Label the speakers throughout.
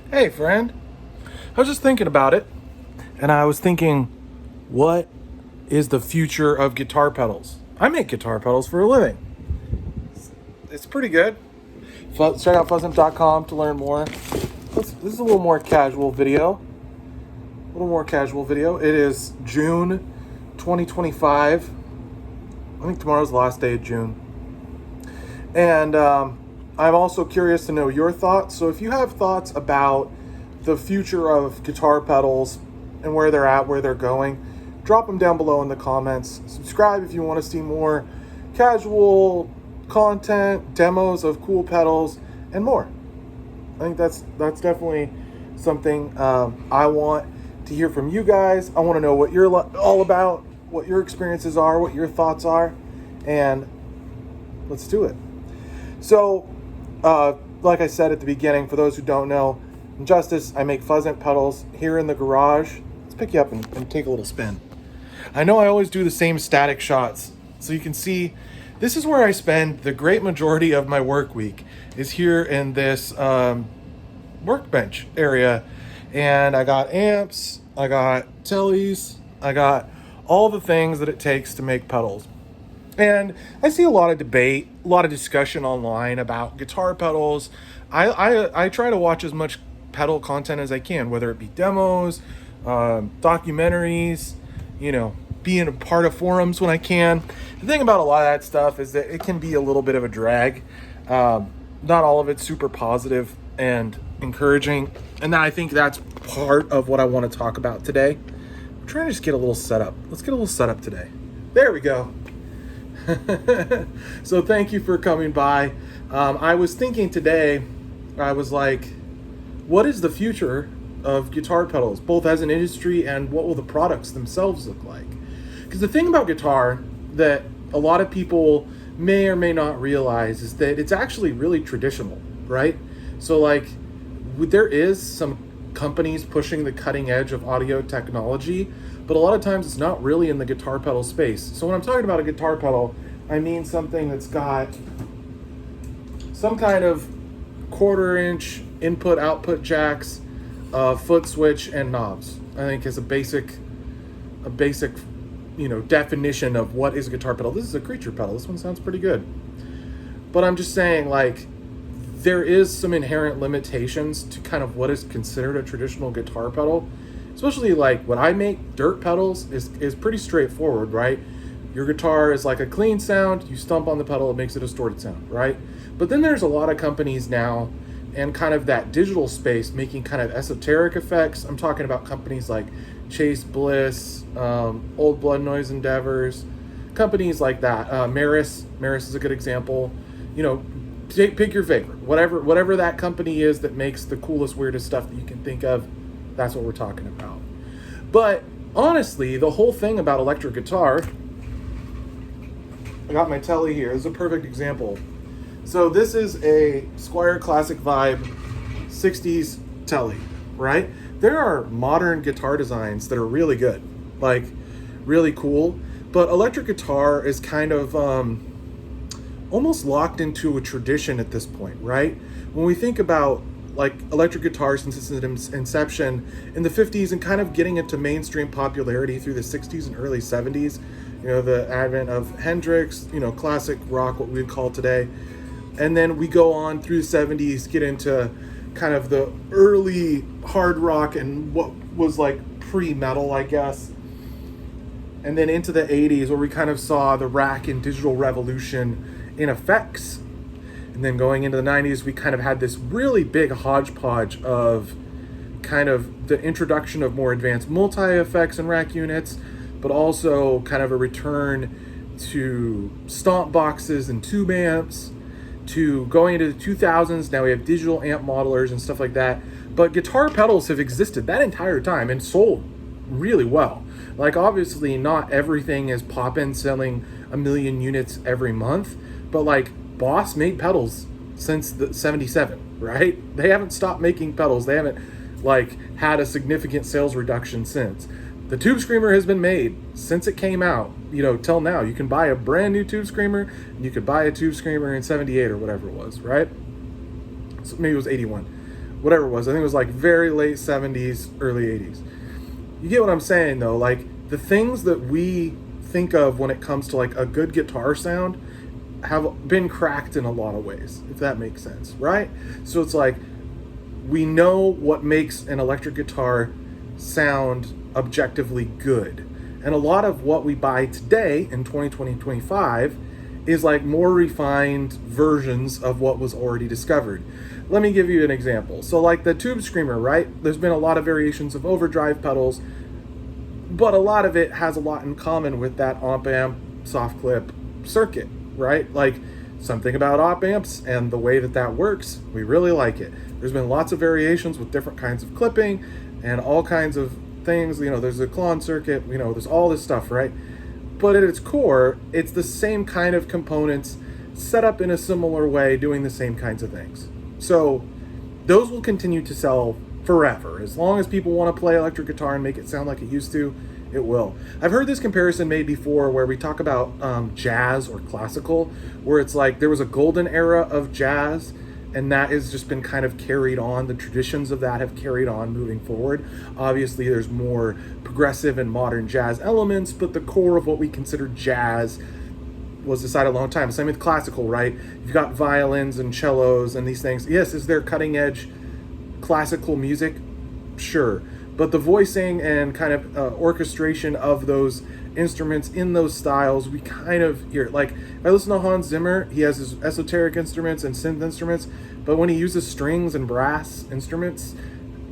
Speaker 1: Hey, friend. I was just thinking about it, and I was thinking, what is the future of guitar pedals? I make guitar pedals for a living. It's pretty good. Check out fuzzimp.com to learn more. This is a little more casual video. It is June 2025. I think tomorrow's the last day of June. And I'm also curious to know your thoughts. So if you have thoughts about the future of guitar pedals and where they're at, where they're going, drop them down below in the comments. Subscribe if you want to see more casual content, demos of cool pedals, and more. I think that's definitely something I want to hear from you guys. I want to know what you're all about, what your experiences are, what your thoughts are, and let's do it. So, like I said at the beginning, for those who don't know, in Justice, I make Fuzzimp pedals here in the garage. Let's pick you up and take a little spin. I know I always do the same static shots, so you can see this is where I spend the great majority of my work week, is here in this workbench area. And I got amps, I got tellies, I got all the things that it takes to make pedals. And I see a lot of debate, a lot of discussion online about guitar pedals. I try to watch as much pedal content as I can, whether it be demos, documentaries, being a part of forums when I can. The thing about a lot of that stuff is that it can be a little bit of a drag. Not all of it's super positive and encouraging. And I think that's part of what I want to talk about today. I'm trying to just get a little setup. Let's get a little setup today. There we go. So thank you for coming by. I was thinking today, I was like, what is the future of guitar pedals, both as an industry and what will the products themselves look like? Because the thing about guitar that a lot of people may or may not realize is that it's actually really traditional, right? So like there is some companies pushing the cutting edge of audio technology, but a lot of times it's not really in the guitar pedal space. So when I'm talking about a guitar pedal, I mean something that's got some kind of 1/4-inch input output jacks, foot switch, and knobs. I think is a basic definition of what is a guitar pedal. This is a creature pedal. This one sounds pretty good. But I'm just saying, like, there is some inherent limitations to kind of what is considered a traditional guitar pedal. Especially like when I make dirt pedals is pretty straightforward, right? Your guitar is like a clean sound, you stomp on the pedal, it makes a distorted sound, right? But then there's a lot of companies now and kind of that digital space making kind of esoteric effects. I'm talking about companies like Chase Bliss, Old Blood Noise Endeavors, companies like that. Maris is a good example. Pick your favorite. Whatever that company is that makes the coolest, weirdest stuff that you can think of, that's what we're talking about. But honestly, the whole thing about electric guitar, I got my telly here. This is a perfect example. So this is a Squier Classic Vibe 60s telly, right? There are modern guitar designs that are really good, like really cool. But electric guitar is kind of almost locked into a tradition at this point, right? When we think about like electric guitar since its inception in the 50s and kind of getting into mainstream popularity through the 60s and early 70s, the advent of Hendrix, classic rock, what we would call today. And then we go on through the 70s, get into kind of the early hard rock and what was like pre-metal, I guess. And then into the 80s where we kind of saw the rack and digital revolution in effects. And then going into the 90s, we kind of had this really big hodgepodge of kind of the introduction of more advanced multi-effects and rack units, but also kind of a return to stomp boxes and tube amps, to going into the 2000s. Now we have digital amp modelers and stuff like that. But guitar pedals have existed that entire time and sold really well. Like, obviously, not everything is poppin', selling 1 million units every month, but like, Boss made pedals since the 77, right? They haven't stopped making pedals. They haven't like had a significant sales reduction since. The Tube Screamer has been made since it came out, till now. You can buy a brand new Tube Screamer, and you could buy a Tube Screamer in 78 or whatever it was, right? So maybe it was 81. whatever it was. I think it was like very late 70s, early 80s. You get what I'm saying though? Like the things that we think of when it comes to like a good guitar sound have been cracked in a lot of ways, if that makes sense, right? So it's like we know what makes an electric guitar sound objectively good. And a lot of what we buy today in 2020-25 is like more refined versions of what was already discovered. Let me give you an example. So like the Tube Screamer, right? There's been a lot of variations of overdrive pedals, but a lot of it has a lot in common with that op amp soft clip circuit, right? Like something about op amps and the way that that works, we really like it. There's been lots of variations with different kinds of clipping and all kinds of things. You know, there's a clone circuit, you know, there's all this stuff, right? But at its core, it's the same kind of components set up in a similar way, doing the same kinds of things. So those will continue to sell forever. As long as people want to play electric guitar and make it sound like it used to, it will. I've heard this comparison made before where we talk about jazz or classical, where it's like there was a golden era of jazz and that has just been kind of carried on. The traditions of that have carried on moving forward. Obviously, there's more progressive and modern jazz elements, but the core of what we consider jazz was decided a long time. Same with classical, right? You've got violins and cellos and these things. Yes, is there cutting edge classical music? Sure. But the voicing and kind of orchestration of those instruments in those styles, we kind of hear. Like, if I listen to Hans Zimmer, he has his esoteric instruments and synth instruments, but when he uses strings and brass instruments,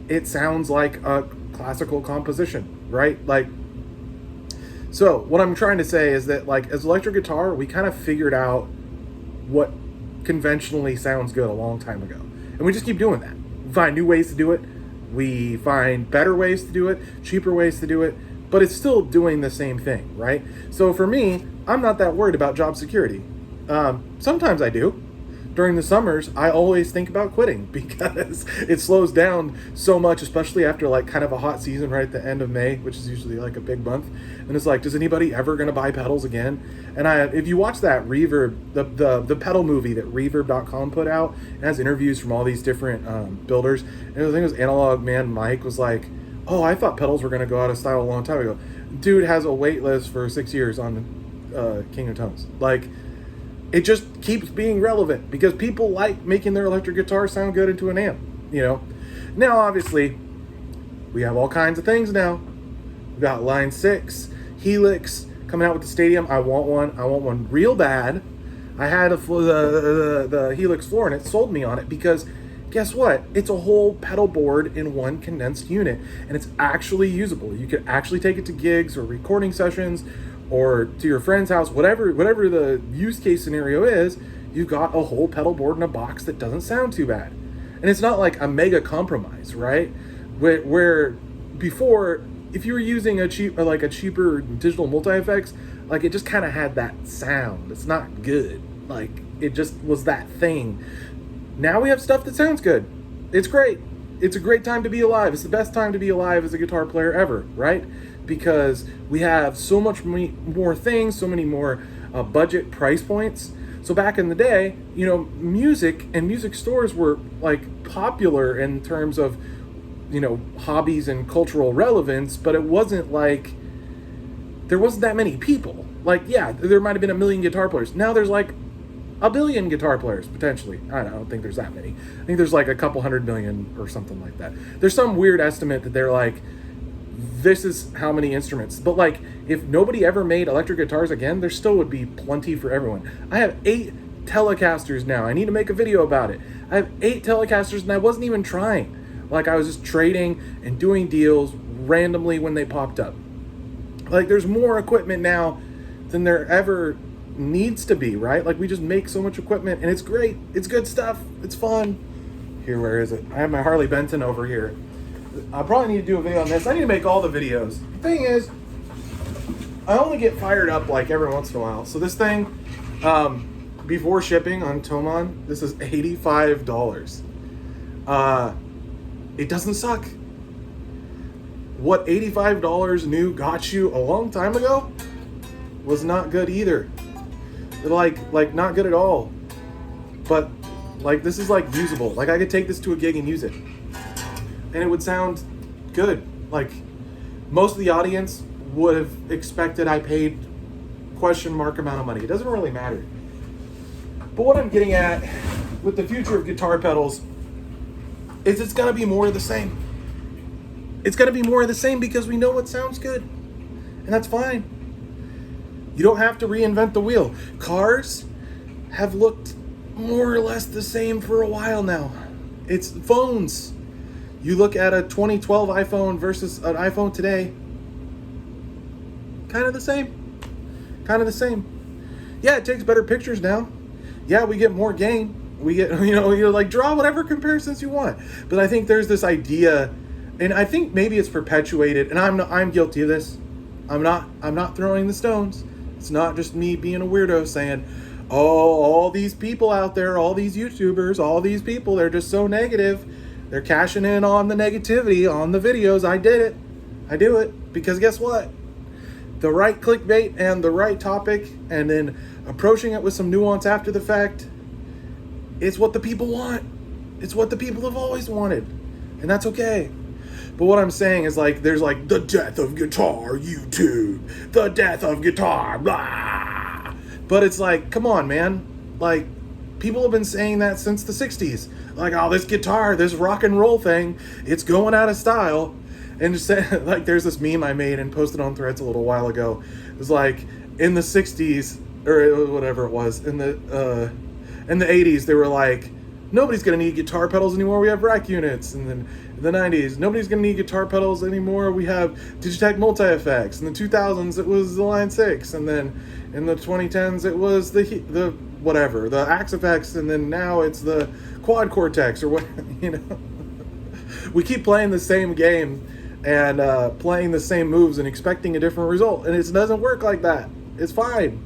Speaker 1: it sounds like a classical composition, right? Like, so what I'm trying to say is that, like, as electric guitar, we kind of figured out what conventionally sounds good a long time ago. And we just keep doing that. We find new ways to do it. We find better ways to do it, cheaper ways to do it, but it's still doing the same thing, right? So for me, I'm not that worried about job security. Sometimes I do. During the summers, I always think about quitting because it slows down so much, especially after like kind of a hot season right at the end of May, which is usually like a big month. And it's like, does anybody ever gonna buy pedals again? And if you watch that Reverb, the pedal movie that Reverb.com put out, it has interviews from all these different builders. And the thing was, Analog Man Mike was like, oh, I thought pedals were gonna go out of style a long time ago. Dude has a wait list for 6 years on King of Tones. Like, it just keeps being relevant because people like making their electric guitar sound good into an amp, you know? Now, obviously, we have all kinds of things now. We've got Line 6, Helix coming out with the Stadium. I want one real bad. I had the Helix floor and it sold me on it because guess what? It's a whole pedal board in one condensed unit and it's actually usable. You could actually take it to gigs or recording sessions or to your friend's house, whatever the use case scenario is. You've got a whole pedal board in a box that doesn't sound too bad. And it's not like a mega compromise, right? Where before, if you were using a cheaper digital multi-effects, like it just kind of had that sound. It's not good. Like it just was that thing. Now we have stuff that sounds good. It's great. It's a great time to be alive. It's the best time to be alive as a guitar player ever, right? Because we have so much more things, so many more budget price points. So back in the day, you know, music and music stores were like popular in terms of, you know, hobbies and cultural relevance, but it wasn't like there wasn't that many people. Like, yeah, there might have been 1 million guitar players. Now there's like 1 billion guitar players, potentially. I don't think there's that many. I think there's like a couple 100 million or something like that. There's some weird estimate that they're like, this is how many instruments. But like, if nobody ever made electric guitars again, there still would be plenty for everyone. I have 8 Telecasters now. I need to make a video about it. I have 8 Telecasters and I wasn't even trying. Like, I was just trading and doing deals randomly when they popped up. Like, there's more equipment now than there ever needs to be, right? Like, we just make so much equipment and it's great. It's good stuff. It's fun. Here, where is it? I have my Harley Benton over here. I probably need to do a video on this. I need to make all the videos. The thing is, I only get fired up like every once in a while. So this thing, before shipping on Tomon, this is $85. It doesn't suck. What $85 new got you a long time ago was not good either. Like not good at all. But like, this is like usable. Like, I could take this to a gig and use it. and it would sound good. Like, most of the audience would have expected I paid question mark amount of money. It doesn't really matter. But what I'm getting at with the future of guitar pedals is it's going to be more of the same. It's going to be more of the same because we know what sounds good. And that's fine. You don't have to reinvent the wheel. Cars have looked more or less the same for a while now. It's phones. You look at a 2012 iPhone versus an iPhone today, kind of the same. Kind of the same. Yeah, it takes better pictures now. Yeah, we get more gain. We get, you like, draw whatever comparisons you want. But I think there's this idea, and I think maybe it's perpetuated, and I'm guilty of this. I'm not throwing the stones. It's not just me being a weirdo saying, oh, all these people out there, all these YouTubers, all these people, they're just so negative. They're cashing in on the negativity on the videos. I did it. I do it. Because guess what? The right clickbait and the right topic, and then approaching it with some nuance after the fact, it's what the people want. It's what the people have always wanted. And that's okay. But what I'm saying is, like, there's like the death of guitar, YouTube, the death of guitar, blah. But it's like, come on, man. Like, people have been saying that since the 60s. Like, oh, this guitar, this rock and roll thing, it's going out of style. And just like, there's this meme I made and posted on Threads a little while ago. It was like, in the 60s, or whatever it was, in the 80s, they were like, nobody's going to need guitar pedals anymore, we have rack units. And then in the 90s, nobody's going to need guitar pedals anymore, we have Digitech multi-effects. In the 2000s, it was the Line 6. And then in the 2010s, it was the whatever, the Axe effects. And then now it's the Quad Cortex, or what, We keep playing the same game and playing the same moves and expecting a different result. And it doesn't work like that. It's fine.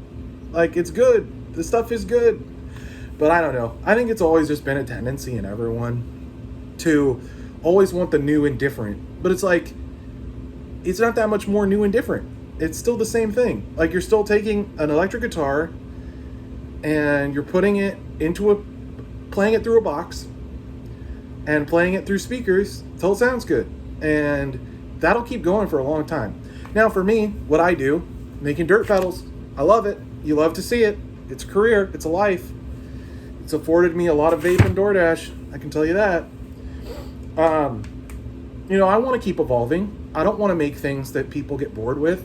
Speaker 1: Like, it's good. The stuff is good. But I don't know. I think it's always just been a tendency in everyone to always want the new and different. But it's like, it's not that much more new and different. It's still the same thing. Like, you're still taking an electric guitar and you're putting it into playing it through a box and playing it through speakers until it sounds good. And that'll keep going for a long time. Now, for me, what I do, making dirt pedals, I love it. You love to see it. It's a career. It's a life. It's afforded me a lot of vape and DoorDash. I can tell you that. I want to keep evolving. I don't want to make things that people get bored with.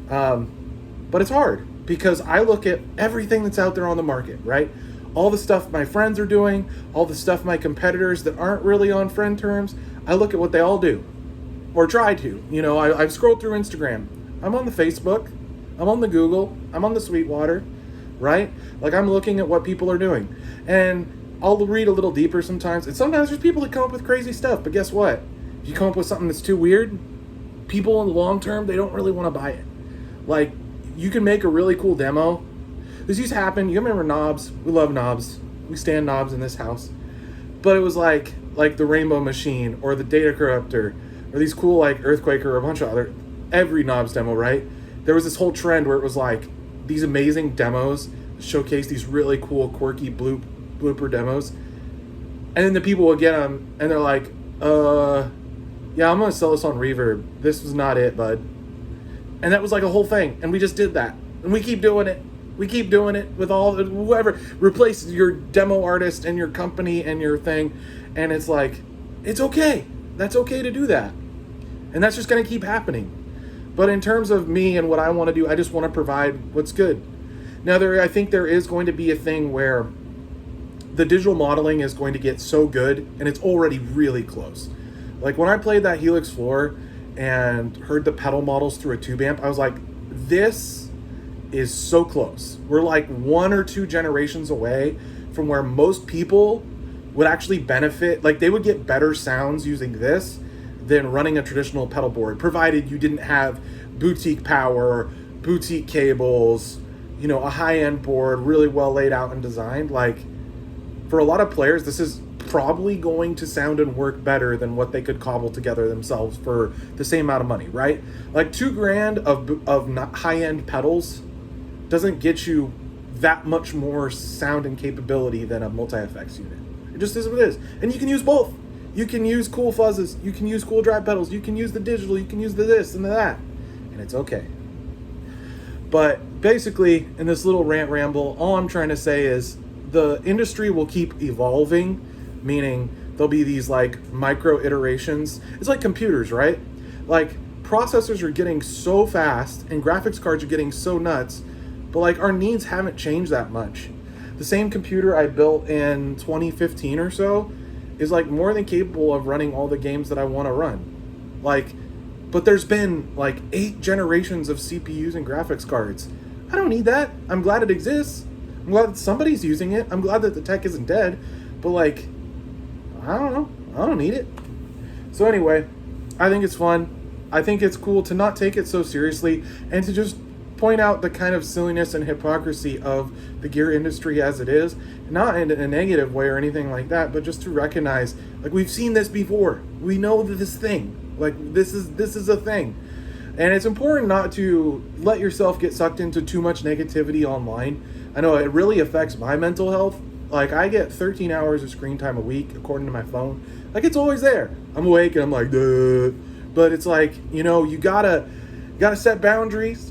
Speaker 1: But it's hard because I look at everything that's out there on the market, right? All the stuff my friends are doing, all the stuff my competitors that aren't really on friend terms, I look at what they all do or try to. I've scrolled through Instagram. I'm on the Facebook. I'm on the Google. I'm on the Sweetwater, right? Like, I'm looking at what people are doing. And I'll read a little deeper sometimes. And sometimes there's people that come up with crazy stuff. But guess what? If you come up with something that's too weird, people in the long term, they don't really want to buy it. Like, you can make a really cool demo. This used to happen. You remember knobs? We love knobs. We stand knobs in this house. But it was like the Rainbow Machine or the Data Corruptor or these cool, like, Earthquaker or a bunch of other, every knobs demo, right? There was this whole trend where it was like these amazing demos showcase these really cool, quirky blooper demos. And then the people would get them and they're like, yeah, I'm going to sell this on Reverb. This was not it, bud. And that was like a whole thing. And we just did that. And we keep doing it. We keep doing it with whoever. Replace your demo artist and your company and your thing. And it's like, it's okay. That's okay to do that. And that's just going to keep happening. But in terms of me and what I want to do, I just want to provide what's good. Now, I think there is going to be a thing where the digital modeling is going to get so good, and it's already really close. Like, when I played that Helix floor and heard the pedal models through a tube amp, I was like, this is so close. We're like 1 or 2 generations away from where most people would actually benefit. Like, they would get better sounds using this than running a traditional pedal board, provided you didn't have boutique power, boutique cables, a high-end board, really well laid out and designed. Like, for a lot of players, this is probably going to sound and work better than what they could cobble together themselves for the same amount of money, right? Like, $2,000 of high-end pedals doesn't get you that much more sound and capability than a multi-effects unit. It just is what it is. And you can use both. You can use cool fuzzes, you can use cool drive pedals, you can use the digital, you can use the this and the that, and it's okay. But basically, in this little rant ramble, all I'm trying to say is the industry will keep evolving, meaning there'll be these like micro iterations. It's like computers, right? Like processors are getting so fast and graphics cards are getting so nuts, but like our needs haven't changed that much. The same computer I built in 2015 or so is like more than capable of running all the games that I want to run. Like, but there's been like 8 generations of CPUs and graphics cards. I don't need that. I'm glad it exists. I'm glad that somebody's using it. I'm glad that the tech isn't dead. But like, I don't know. I don't need it. So anyway, I think it's fun. I think it's cool to not take it so seriously and to just point out the kind of silliness and hypocrisy of the gear industry as it is, not in a negative way or anything like that, but just to recognize, like, we've seen this before. We know that this thing, like, this is a thing. And it's important not to let yourself get sucked into too much negativity online. I know it really affects my mental health. Like, I get 13 hours of screen time a week, according to my phone. Like, it's always there. I'm awake and I'm like, duh. But it's like, you know, you gotta set boundaries.